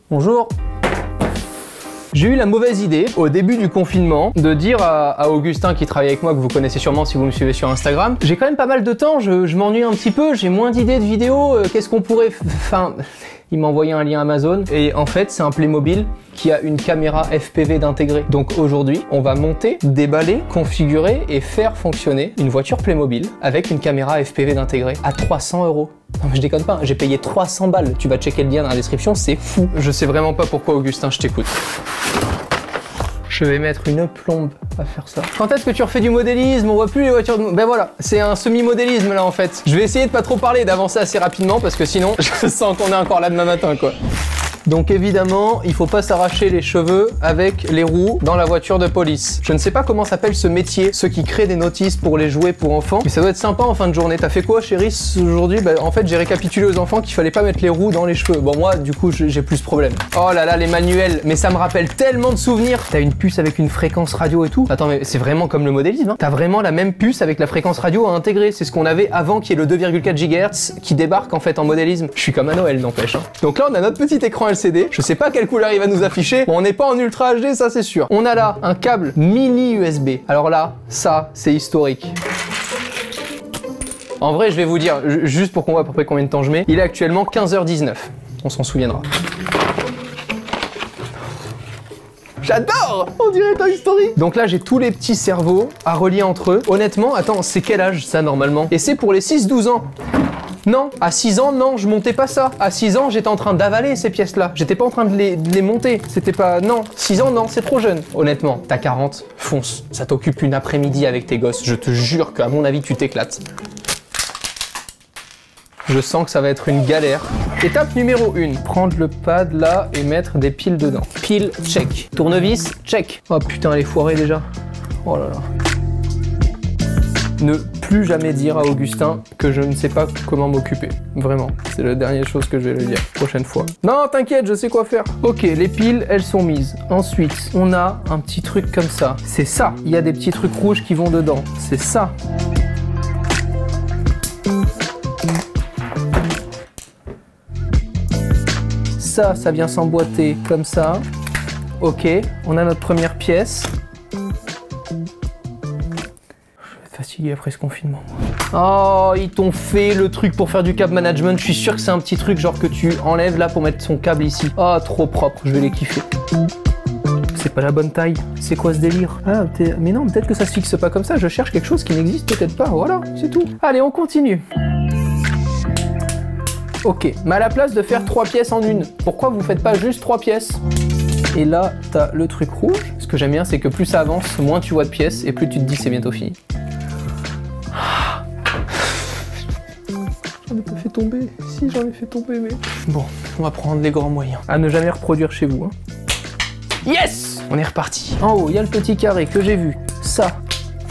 Bonjour. J'ai eu la mauvaise idée au début du confinement de dire à Augustin qui travaille avec moi, que vous connaissez sûrement si vous me suivez sur Instagram, j'ai quand même pas mal de temps, je m'ennuie un petit peu, j'ai moins d'idées de vidéos, qu'est-ce qu'on pourrait... Enfin... Il m'a envoyé un lien Amazon et en fait c'est un Playmobil qui a une caméra FPV d'intégrer. Donc aujourd'hui on va monter, déballer, configurer et faire fonctionner une voiture Playmobil avec une caméra FPV d'intégrer à 300 €. Non mais je déconne pas, j'ai payé 300 balles. Tu vas checker le lien dans la description, c'est fou. Je sais vraiment pas pourquoi Augustin, je t'écoute. Je vais mettre une plombe à faire ça. Quand est-ce que tu refais du modélisme? On voit plus les voitures de... Ben voilà, c'est un semi-modélisme là en fait. Je vais essayer de pas trop parler, d'avancer assez rapidement parce que sinon, je sens qu'on est encore là demain matin quoi. Donc évidemment, il faut pas s'arracher les cheveux avec les roues dans la voiture de police. Je ne sais pas comment s'appelle ce métier, ceux qui créent des notices pour les jouets pour enfants, mais ça doit être sympa en fin de journée. T'as fait quoi chérie aujourd'hui? Bah, en fait j'ai récapitulé aux enfants qu'il fallait pas mettre les roues dans les cheveux. Bon moi du coup j'ai plus de problème. Oh là là les manuels, mais ça me rappelle tellement de souvenirs. T'as une puce avec une fréquence radio et tout. Attends mais c'est vraiment comme le modélisme hein. T'as vraiment la même puce avec la fréquence radio à intégrer. C'est ce qu'on avait avant qu'il y ait le 2,4 GHz qui débarque en fait en modélisme. Je suis comme à Noël n'empêche hein. Donc là on a notre petit écran LCD. Je sais pas quelle couleur il va nous afficher. Bon, on n'est pas en Ultra HD, ça c'est sûr. On a là un câble mini USB. Alors là, ça, c'est historique. En vrai, je vais vous dire, juste pour qu'on voit à peu près combien de temps je mets, il est actuellement 15h19. On s'en souviendra. J'adore! On dirait Toy Story! Donc là, j'ai tous les petits cerveaux à relier entre eux. Honnêtement, attends, c'est quel âge ça normalement? Et c'est pour les 6-12 ans. Non, à 6 ans, non, je montais pas ça. À 6 ans, j'étais en train d'avaler ces pièces-là. J'étais pas en train de les monter. C'était pas... Non, 6 ans, non, c'est trop jeune. Honnêtement, t'as 40, fonce. Ça t'occupe une après-midi avec tes gosses. Je te jure qu'à mon avis, tu t'éclates. Je sens que ça va être une galère. Étape numéro 1, prendre le pad là et mettre des piles dedans. Pile, check. Tournevis, check. Oh putain, elle est foirée déjà. Oh là là. Ne plus jamais dire à Augustin que je ne sais pas comment m'occuper. Vraiment, c'est la dernière chose que je vais lui dire. Prochaine fois. Non, t'inquiète, je sais quoi faire. Ok, les piles, elles sont mises. Ensuite, on a un petit truc comme ça. C'est ça. Il y a des petits trucs rouges qui vont dedans. C'est ça. Ça vient s'emboîter comme ça. Ok, on a notre première pièce. Fatigué après ce confinement. Oh, ils t'ont fait le truc pour faire du câble management. Je suis sûr que c'est un petit truc genre que tu enlèves là pour mettre son câble ici. Oh, trop propre, je vais les kiffer. C'est pas la bonne taille. C'est quoi ce délire? Ah, mais non, peut-être que ça se fixe pas comme ça. Je cherche quelque chose qui n'existe peut-être pas. Voilà, c'est tout. Allez, on continue. Ok, mais à la place de faire 3 pièces en une, pourquoi vous faites pas juste 3 pièces? Et là, t'as le truc rouge. Ce que j'aime bien, c'est que plus ça avance, moins tu vois de pièces et plus tu te dis c'est bientôt fini. J'en ai pas fait tomber. Si, j'en ai fait tomber, mais... Bon, on va prendre les grands moyens. À ne jamais reproduire chez vous. Hein. Yes! On est reparti. En haut, il y a le petit carré que j'ai vu. Ça.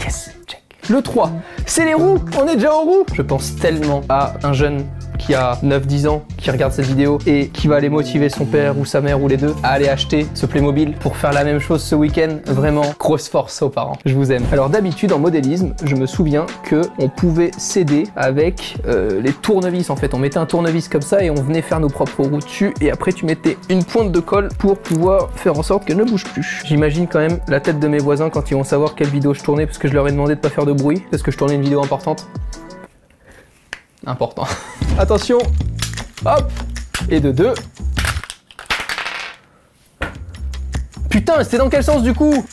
Yes, check. Le 3, c'est les roues. On est déjà aux roues. Je pense tellement à un jeune qui a 9-10 ans, qui regarde cette vidéo et qui va aller motiver son père ou sa mère ou les deux à aller acheter ce Playmobil pour faire la même chose ce week-end. Vraiment, grosse force aux parents. Je vous aime. Alors d'habitude, en modélisme, je me souviens qu'on pouvait s'aider avec les tournevis. En fait, on mettait un tournevis comme ça et on venait faire nos propres roues dessus et après tu mettais une pointe de colle pour pouvoir faire en sorte qu'elle ne bouge plus. J'imagine quand même la tête de mes voisins quand ils vont savoir quelle vidéo je tournais parce que je leur ai demandé de pas faire de bruit parce que je tournais une vidéo importante. Important. Attention, hop, et de 2. Putain, c'était dans quel sens du coup?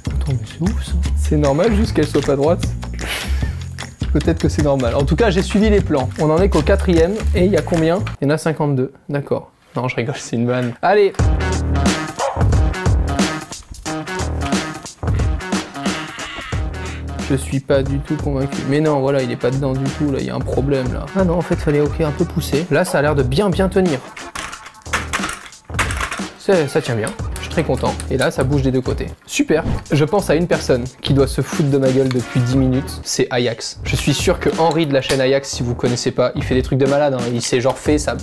Attends, mais c'est ouf ça. C'est normal juste qu'elle soit pas droite. Peut-être que c'est normal. En tout cas, j'ai suivi les plans. On en est qu'au 4e, et il y a combien? Il y en a 52, d'accord. Non, je rigole, c'est une vanne. Allez! Je suis pas du tout convaincu. Mais non, voilà, il est pas dedans du tout, là, il y a un problème, là. Ah non, en fait, fallait un peu pousser. Là, ça a l'air de bien tenir. Ça tient bien. Je suis très content. Et là, ça bouge des deux côtés. Super. Je pense à une personne qui doit se foutre de ma gueule depuis 10 minutes. C'est Ajax. Je suis sûr que Henri de la chaîne Ajax, si vous connaissez pas, il fait des trucs de malade. Hein. Il s'est genre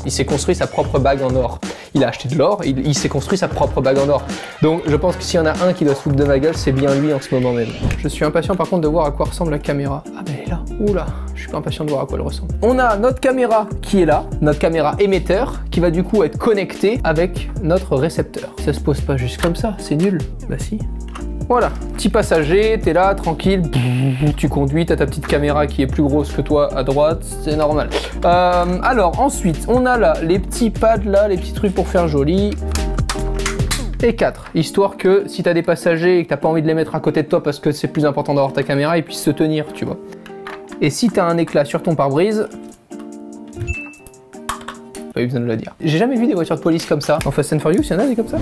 il s'est construit sa propre bague en or. Il a acheté de l'or, il s'est construit sa propre bague en or. Donc je pense que s'il y en a un qui doit se foutre de ma gueule, c'est bien lui en ce moment même. Je suis impatient par contre de voir à quoi ressemble la caméra. Ah ben elle est là. Oula, Je suis pas impatient de voir à quoi elle ressemble. On a notre caméra qui est là, notre caméra émetteur, qui va du coup être connectée avec notre récepteur. Ça se pose pas juste comme ça, c'est nul. Bah si. Voilà, petit passager, t'es là, tranquille, tu conduis, t'as ta petite caméra qui est plus grosse que toi à droite, c'est normal. Alors ensuite, on a là les petits pads là, les petits trucs pour faire joli. Et 4, histoire que si t'as des passagers et que t'as pas envie de les mettre à côté de toi parce que c'est plus important d'avoir ta caméra, ils puissent se tenir, tu vois. Et si t'as un éclat sur ton pare-brise, pas eu besoin de le dire. J'ai jamais vu des voitures de police comme ça. En Fast and Furious, il y en a des comme ça.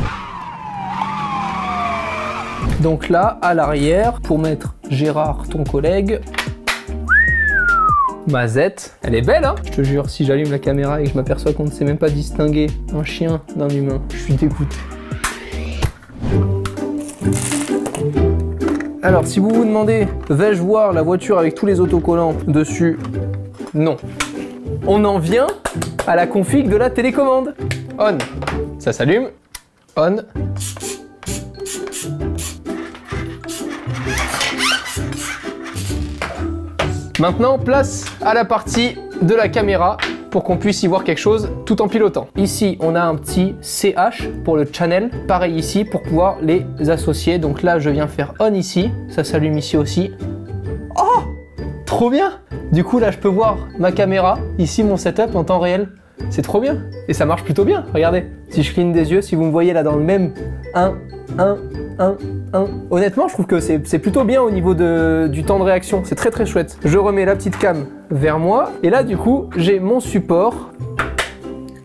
Donc là, à l'arrière, pour mettre Gérard, ton collègue, Mazette, elle est belle hein. Je te jure, si j'allume la caméra et que je m'aperçois qu'on ne sait même pas distinguer un chien d'un humain, je suis dégoûté. Alors, si vous vous demandez, vais-je voir la voiture avec tous les autocollants dessus? Non. On en vient à la config de la télécommande. On. Ça s'allume. On. Maintenant, place à la partie de la caméra pour qu'on puisse y voir quelque chose tout en pilotant. Ici, on a un petit CH pour le channel. Pareil ici pour pouvoir les associer. Donc là, je viens faire on ici. Ça s'allume ici aussi. Oh! Trop bien! Du coup, là, je peux voir ma caméra. Ici, mon setup en temps réel. C'est trop bien. Et ça marche plutôt bien. Regardez. Si je cligne des yeux, si vous me voyez là dans le même 1. Honnêtement, je trouve que c'est plutôt bien au niveau du temps de réaction. C'est très très chouette. Je remets la petite cam vers moi. Et là, du coup, j'ai mon support.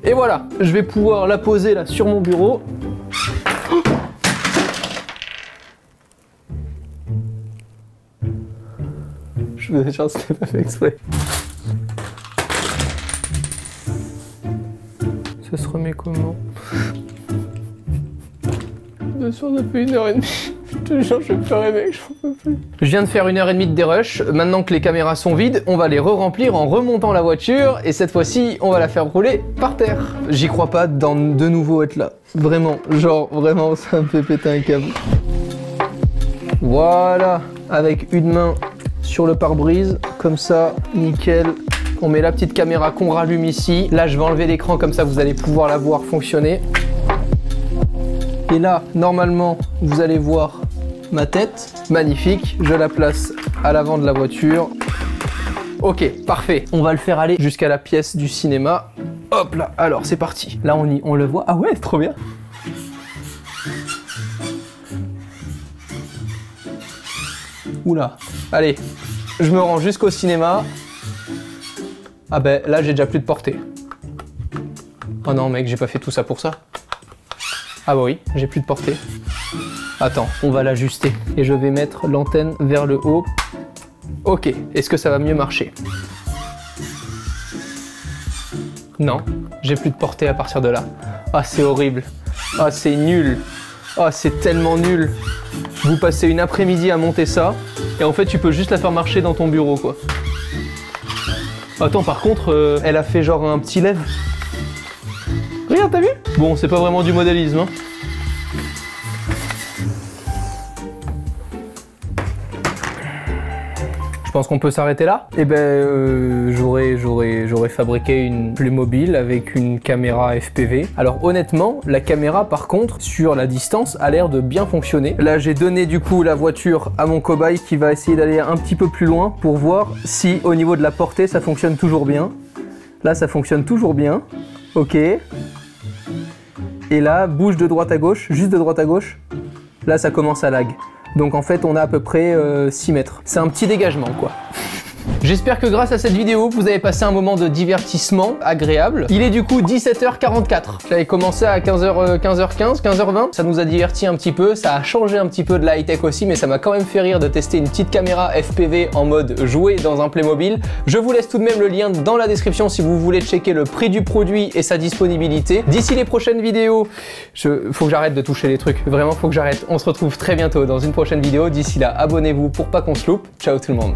Et voilà. Je vais pouvoir la poser là sur mon bureau. Je me chance, c'était pas fait exprès. Ça se remet comment? Bien sûr, ça fait 1h30. Je te jure, je vais pleurer, mec, j'en peux plus. Je viens de faire 1h30 de dérush. Maintenant que les caméras sont vides, on va les re-remplir en remontant la voiture. Et cette fois-ci, on va la faire rouler par terre. J'y crois pas de nouveau être là. Vraiment, genre, vraiment, ça me fait péter un câble. Voilà, avec une main sur le pare-brise, comme ça, nickel. On met la petite caméra qu'on rallume ici. Là, je vais enlever l'écran, comme ça, vous allez pouvoir la voir fonctionner. Et là, normalement, vous allez voir ma tête. Magnifique, je la place à l'avant de la voiture. Ok, parfait. On va le faire aller jusqu'à la pièce du cinéma. Hop là, alors c'est parti. Là, on le voit. Ah ouais, c'est trop bien. Oula, allez, je me rends jusqu'au cinéma. Ah ben là, j'ai déjà plus de portée. Oh non, mec, j'ai pas fait tout ça pour ça. Ah bah oui, j'ai plus de portée. Attends, on va l'ajuster. Et je vais mettre l'antenne vers le haut. Ok, est-ce que ça va mieux marcher? Non, j'ai plus de portée à partir de là. Ah, c'est horrible. Ah, c'est nul. Ah, c'est tellement nul. Vous passez une après-midi à monter ça, et en fait, tu peux juste la faire marcher dans ton bureau, quoi. Attends, par contre, elle a fait genre un petit lève. Regarde, t'as vu? Bon, c'est pas vraiment du modélisme, hein. Je pense qu'on peut s'arrêter là. Eh ben, j'aurais fabriqué une Playmobil avec une caméra FPV. Alors honnêtement, la caméra par contre, sur la distance, a l'air de bien fonctionner. Là, j'ai donné du coup la voiture à mon cobaye qui va essayer d'aller un petit peu plus loin pour voir si au niveau de la portée, ça fonctionne toujours bien. Là, ça fonctionne toujours bien. Ok. Et là, bouge de droite à gauche, juste de droite à gauche. Là, ça commence à lag. Donc en fait, on a à peu près 6 mètres. C'est un petit dégagement, quoi. J'espère que grâce à cette vidéo, vous avez passé un moment de divertissement agréable. Il est du coup 17h44. J'avais commencé à 15h15, 15h20. Ça nous a diverti un petit peu, ça a changé un petit peu de la high-tech aussi, mais ça m'a quand même fait rire de tester une petite caméra FPV en mode jouer dans un Playmobil. Je vous laisse tout de même le lien dans la description si vous voulez checker le prix du produit et sa disponibilité. D'ici les prochaines vidéos, faut que j'arrête de toucher les trucs. Vraiment, faut que j'arrête. On se retrouve très bientôt dans une prochaine vidéo. D'ici là, abonnez-vous pour pas qu'on se loupe. Ciao tout le monde.